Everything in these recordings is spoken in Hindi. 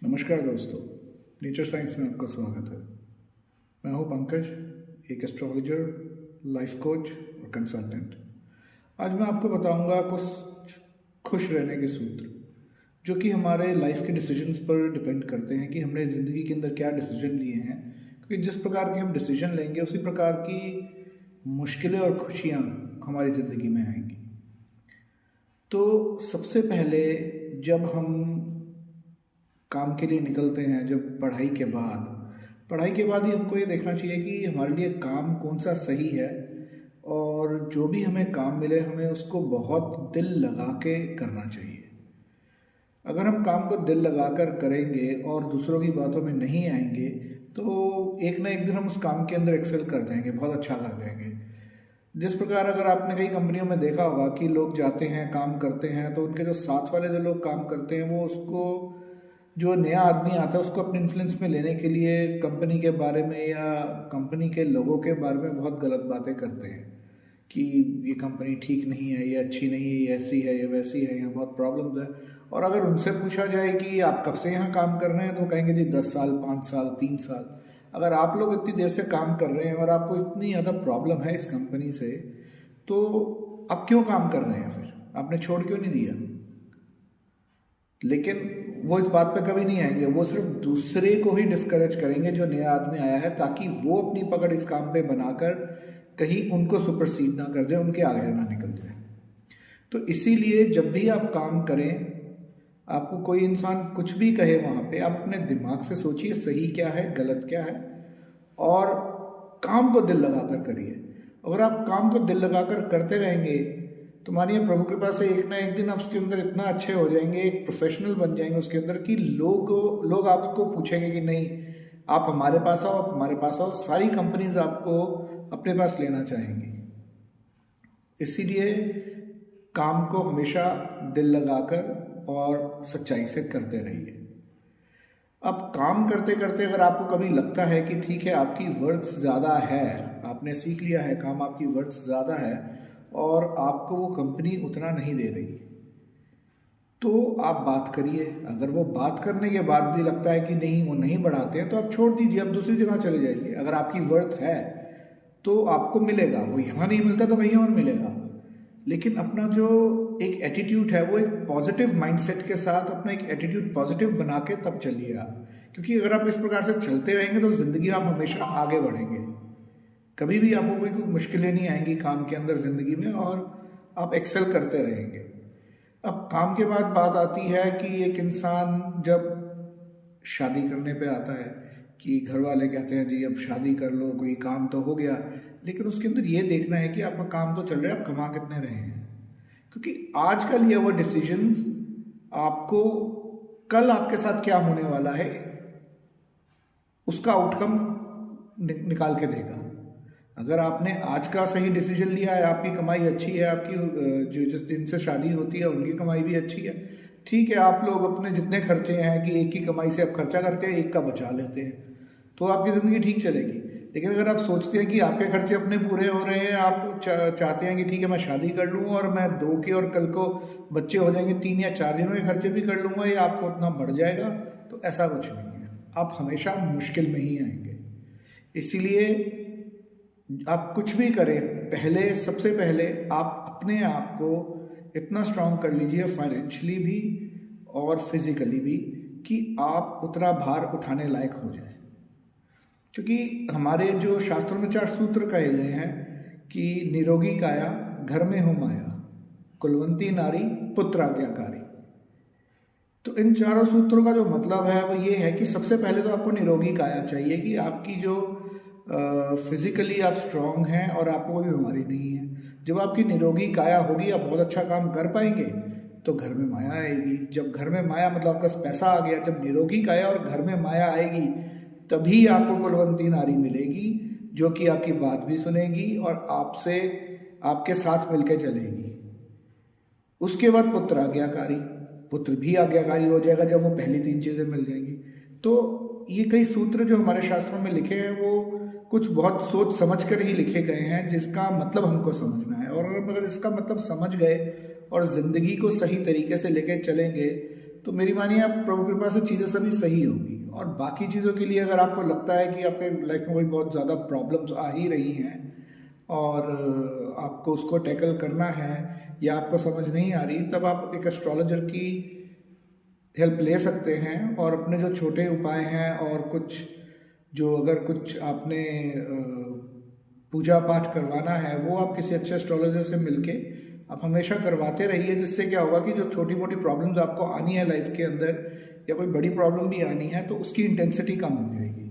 नमस्कार दोस्तों, नेचर साइंस में आपका स्वागत है। मैं हूं पंकज, एक एस्ट्रोलॉजर, लाइफ कोच और कंसल्टेंट। आज मैं आपको बताऊंगा कुछ खुश रहने के सूत्र जो कि हमारे लाइफ के डिसीजंस पर डिपेंड करते हैं कि हमने ज़िंदगी के अंदर क्या डिसीजन लिए हैं, क्योंकि जिस प्रकार के हम डिसीजन लेंगे उसी प्रकार की मुश्किलें और खुशियाँ हमारी ज़िंदगी में आएंगी। तो सबसे पहले जब हम काम के लिए निकलते हैं, जब पढ़ाई के बाद ही हमको ये देखना चाहिए कि हमारे लिए काम कौन सा सही है, और जो भी हमें काम मिले हमें उसको बहुत दिल लगा के करना चाहिए। अगर हम काम को दिल लगा कर करेंगे और दूसरों की बातों में नहीं आएंगे तो एक ना एक दिन हम उस काम के अंदर एक्सेल कर जाएंगे, बहुत अच्छा कर जाएंगे। जिस प्रकार अगर आपने कई कंपनियों में देखा होगा कि लोग जाते हैं, काम करते हैं, तो उनके जो साथ वाले जो लोग काम करते हैं वो उसको, जो नया आदमी आता है उसको अपने इन्फ्लुएंस में लेने के लिए कंपनी के बारे में या कंपनी के लोगों के बारे में बहुत गलत बातें करते हैं कि ये कंपनी ठीक नहीं है, ये अच्छी नहीं है, ये ऐसी है, ये वैसी है, यहाँ बहुत प्रॉब्लम्स है। और अगर उनसे पूछा जाए कि आप कब से यहाँ काम कर रहे हैं तो कहेंगे जी 10 साल, 5 साल, 3 साल। अगर आप लोग इतनी देर से काम कर रहे हैं और आपको इतनी ज़्यादा प्रॉब्लम है इस कंपनी से, तो आप क्यों काम कर रहे हैं? फिर आपने छोड़ क्यों नहीं दिया? लेकिन वो इस बात पे कभी नहीं आएंगे, वो सिर्फ दूसरे को ही डिस्करेज करेंगे जो नया आदमी आया है, ताकि वो अपनी पकड़ इस काम पे बनाकर कहीं उनको सुपरसीड ना कर जाए, उनके आगे ना निकल जाए। तो इसीलिए जब भी आप काम करें, आपको कोई इंसान कुछ भी कहे वहाँ पे, आप अपने दिमाग से सोचिए सही क्या है, गलत क्या है, और काम को दिल लगाकर करिए। अगर आप काम को दिल लगाकर करते रहेंगे तो मानिए प्रभु कृपा से एक ना एक दिन आप उसके अंदर इतना अच्छे हो जाएंगे, एक प्रोफेशनल बन जाएंगे उसके अंदर, कि लोग आपको पूछेंगे कि नहीं आप हमारे पास आओ, आप हमारे पास आओ। सारी कंपनीज आपको अपने पास लेना चाहेंगी। इसीलिए काम को हमेशा दिल लगाकर और सच्चाई से करते रहिए। अब काम करते करते अगर आपको कभी लगता है कि ठीक है आपकी वर्थ ज़्यादा है, आपने सीख लिया है काम आपकी वर्थ ज़्यादा है और आपको वो कंपनी उतना नहीं दे रही, तो आप बात करिए। अगर वो बात करने के बाद भी लगता है कि नहीं वो नहीं बढ़ाते हैं तो आप छोड़ दीजिए, आप दूसरी जगह चले जाइए। अगर आपकी वर्थ है तो आपको मिलेगा, वो यहाँ नहीं मिलता तो कहीं और मिलेगा। लेकिन अपना जो एक एटीट्यूड है वो एक पॉजिटिव माइंडसेट के साथ, अपना एक एटीट्यूड पॉजिटिव बना के तब चलिए आप, क्योंकि अगर आप इस प्रकार से चलते रहेंगे तो ज़िंदगी में आप हमेशा आगे बढ़ेंगे। कभी भी आपको कोई मुश्किलें नहीं आएंगी काम के अंदर ज़िंदगी में, और आप एक्सेल करते रहेंगे। अब काम के बाद बात आती है कि एक इंसान जब शादी करने पे आता है कि घर वाले कहते हैं जी अब शादी कर लो, कोई काम तो हो गया, लेकिन उसके अंदर ये देखना है कि आपका काम तो चल रहा है, आप कमा कितने रहे हैं। क्योंकि आज का लिया हुआ डिसीजंस आपको कल आपके साथ क्या होने वाला है उसका आउटकम निकाल के देगा। अगर आपने आज का सही डिसीजन लिया है, आपकी कमाई अच्छी है, आपकी जो जिस दिन से शादी होती है उनकी कमाई भी अच्छी है, ठीक है, आप लोग अपने जितने खर्चे हैं कि एक की कमाई से आप खर्चा करके एक का बचा लेते हैं तो आपकी ज़िंदगी ठीक चलेगी। लेकिन अगर आप सोचते हैं कि आपके खर्चे अपने पूरे हो रहे हैं, आप चाहते हैं कि ठीक है मैं शादी कर लूँ और मैं 2 के और कल को बच्चे हो जाएंगे 3 या 4 दिनों के खर्चे भी कर लूँगा, या आपको उतना बढ़ जाएगा, तो ऐसा कुछ नहीं है। आप हमेशा मुश्किल में ही आएंगे। इसीलिए आप कुछ भी करें, सबसे पहले आप अपने आप को इतना स्ट्रांग कर लीजिए, फाइनेंशियली भी और फिजिकली भी, कि आप उतना भार उठाने लायक हो जाए। क्योंकि हमारे जो शास्त्रों में 4 सूत्र कहे गए हैं कि निरोगी काया घर में हो माया, कुलवंती नारी पुत्र आज्ञाकारी। तो इन चारों सूत्रों का जो मतलब है वो ये है कि सबसे पहले तो आपको निरोगी काया चाहिए, कि आपकी जो फिजिकली आप स्ट्रांग हैं और आपको कोई बीमारी नहीं है। जब आपकी निरोगी काया होगी, आप बहुत अच्छा काम कर पाएंगे, तो घर में माया आएगी। जब घर में माया मतलब आपका पैसा आ गया। जब निरोगी काया और घर में माया आएगी तभी आपको कुलवंती नारी मिलेगी, जो कि आपकी बात भी सुनेगी और आपसे आपके साथ मिलकर चलेगी। उसके बाद पुत्र आज्ञाकारी, पुत्र भी आज्ञाकारी हो जाएगा जब वो पहली 3 चीज़ें मिल जाएंगी। तो ये कई सूत्र जो हमारे शास्त्रों में लिखे हैं वो कुछ बहुत सोच समझ कर ही लिखे गए हैं, जिसका मतलब हमको समझना है। और अगर इसका मतलब समझ गए और ज़िंदगी को सही तरीके से लेके चलेंगे तो मेरी मानिए आप प्रभु कृपा से चीज़ें सभी सही होगी। और बाकी चीज़ों के लिए अगर आपको लगता है कि आपके लाइफ में कोई बहुत ज़्यादा प्रॉब्लम्स आ ही रही हैं और आपको उसको टैकल करना है या आपको समझ नहीं आ रही, तब आप एक एस्ट्रोलॉजर की हेल्प ले सकते हैं और अपने जो छोटे उपाय हैं और कुछ जो अगर कुछ आपने पूजा पाठ करवाना है वो आप किसी अच्छे एस्ट्रोलॉजर से मिलके आप हमेशा करवाते रहिए, जिससे क्या होगा कि जो छोटी मोटी प्रॉब्लम्स आपको आनी है लाइफ के अंदर या कोई बड़ी प्रॉब्लम भी आनी है तो उसकी इंटेंसिटी कम हो जाएगी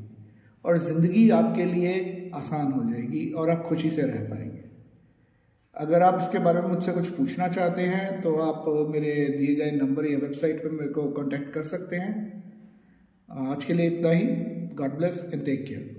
और ज़िंदगी आपके लिए आसान हो जाएगी और आप खुशी से रह पाएंगे। अगर आप इसके बारे में मुझसे कुछ पूछना चाहते हैं तो आप मेरे दिए गए नंबर या वेबसाइट पर मेरे को कांटेक्ट कर सकते हैं। आज के लिए इतना ही। God bless and take care.